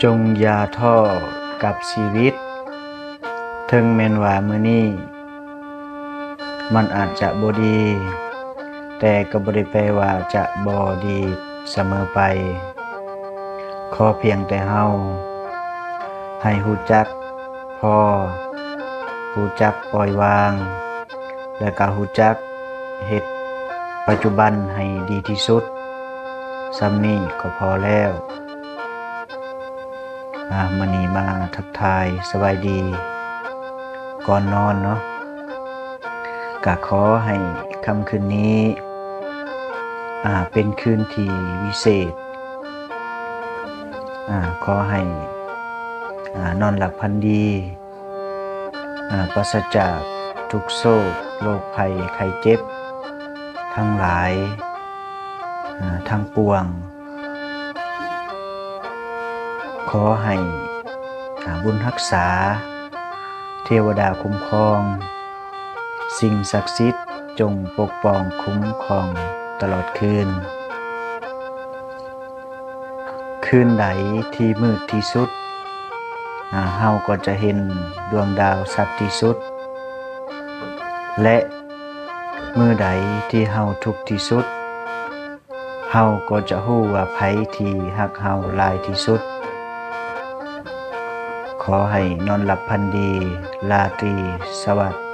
จงอย่าท้อกับชีวิตถึงแม้นว่ามื้อนี้มันอาจจะบ่ดีแต่ก็บ่ได้แปลว่าจะบ่ดีเสมอไปขอเพียงแต่เฮาให้รู้จักพอรู้จักปล่อยวางและก็รู้จักเฮ็ดปัจจุบันให้ดีที่สุดส่ำนี้ก็พอแล้วมื้อนี้มาทักทายสบายดีก่อนนอนเนาะก็ขอให้ค่ำคืนนี้เป็นคืนที่วิเศษขอให้นอนหลับฝันดีปราศจากทุกโศกโรคภัยไข้เจ็บทั้งหลายทั้งปวงขอให้บุญรักษาเทวดาคุ้มครองสิ่งศักดิ์สิทธิ์จงปกป้องคุ้มครองตลอดคืนใดที่มืดที่สุดเฮาก็จะเห็นดวงดาวชัดที่สุดและมื้อใดที่เฮาทุกข์ที่สุดเฮาก็จะรู้ว่าไผที่รักเฮาหลายที่สุดขอให้นอนหลับฝันดีราตรีสวัสดิ์